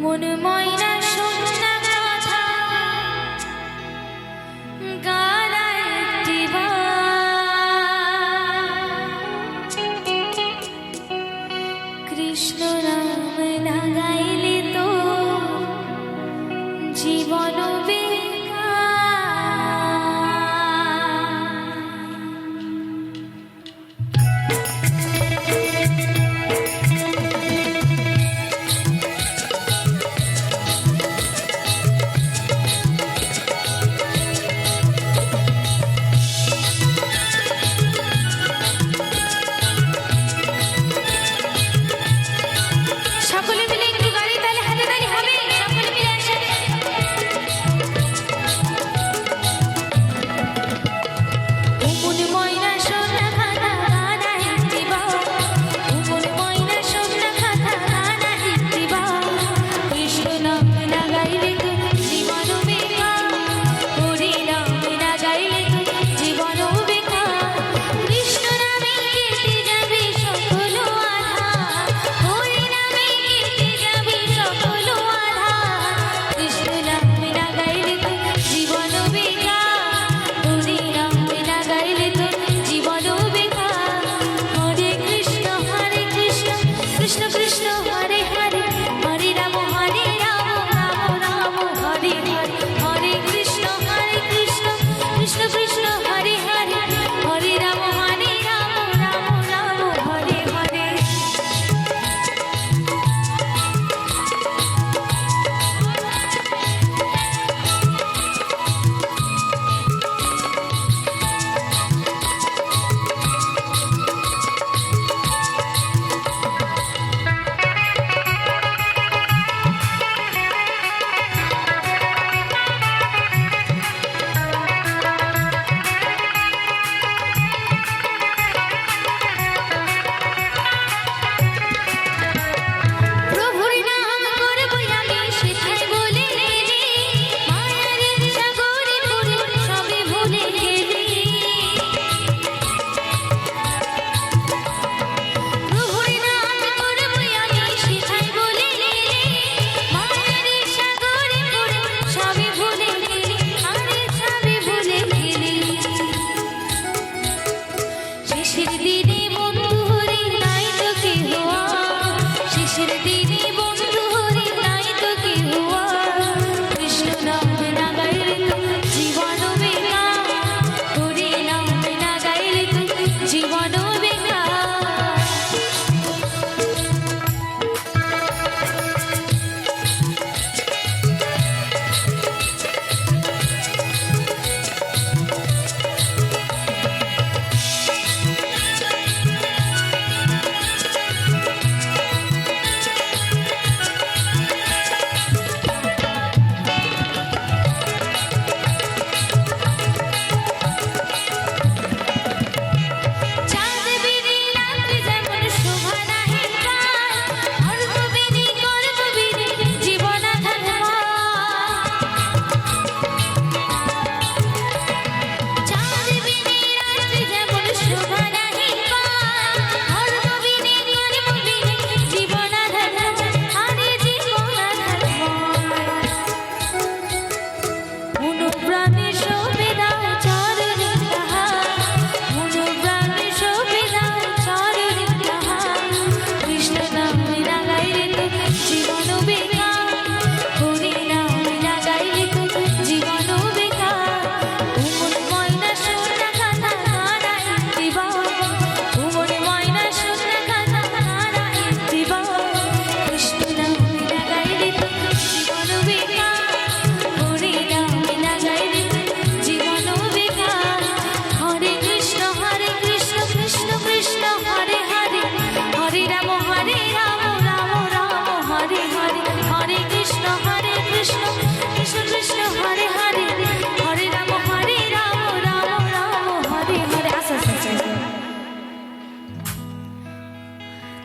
মন ময়না শোনা কথা গালায় দিবা কৃষ্ণ নাম না গাইলে তো জীবন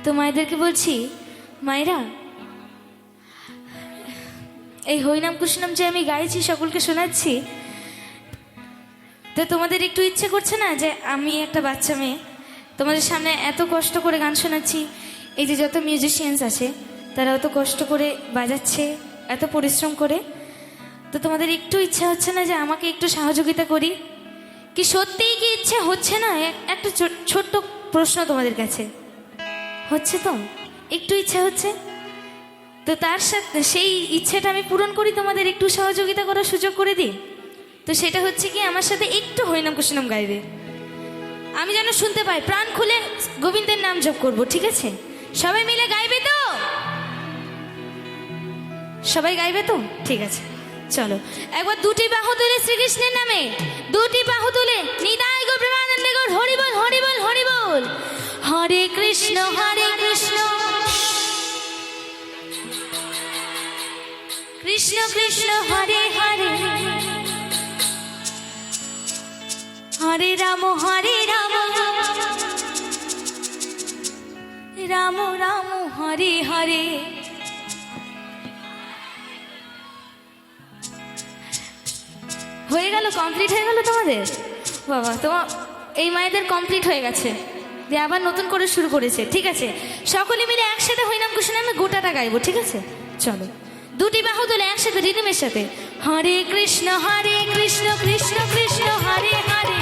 তো মায়েদেরকে বলছি, মায়েরা এই হরিনাম কৃষ্ণনাম যে আমি গাইছি সকলকে শোনাচ্ছি, তো তোমাদের একটু ইচ্ছে করছে না যে আমি একটা বাচ্চা মেয়ে তোমাদের সামনে এত কষ্ট করে গান শোনাচ্ছি, এই যে যত মিউজিশিয়ানস আছে তারা অত কষ্ট করে বাজাচ্ছে, এত পরিশ্রম করে। তো তোমাদের একটু ইচ্ছা হচ্ছে না যে আমাকে একটু সহযোগিতা করি? কি সত্যিই কি ইচ্ছে হচ্ছে না? একটা ছোট্ট প্রশ্ন তোমাদের কাছে, হচ্ছে তো? একটু ইচ্ছা হচ্ছে তো তার সাথে সেই ইচ্ছেটা আমি পূরণ করি, তোমাদের একটু সহযোগিতা করার সুযোগ করে দিই। তো সেটা হচ্ছে কি, আমার সাথে একটু হরিনাম কৃষ্ণনাম গাইবে। আমি যেন শুনতে পাই, প্রাণ খুলে গোবিন্দের নাম জপ করব, ঠিক আছে? সবাই মিলে গাইবে তো? সবাই গাইবে তো? ঠিক আছে, চলো একবার দুটি বাহু তুলে শ্রীকৃষ্ণের নামে, দুটি বাহু তুলে নিতাই গো প্রেমানন্দে গো হরি বল হরি বল হরি বল। হরে কৃষ্ণ কৃষ্ণ কৃষ্ণ হরে হরে, হরে রাম রাম রাম হরে হরে। হয়ে গেল, কমপ্লিট হয়ে গেল তোমাদের? বাবা, তোমার এই মায়েদের কমপ্লিট হয়ে গেছে, দিয়ে আবার নতুন করে শুরু করেছে। ঠিক আছে, সকলে মিলে একসাথে হরিনাম কৃষ্ণনামে গোটাটা গাইবো, ঠিক আছে? চলো দুটি বাহু তুলে একসাথে রিদমের সাথে। হরে কৃষ্ণ কৃষ্ণ কৃষ্ণ হরে হরে,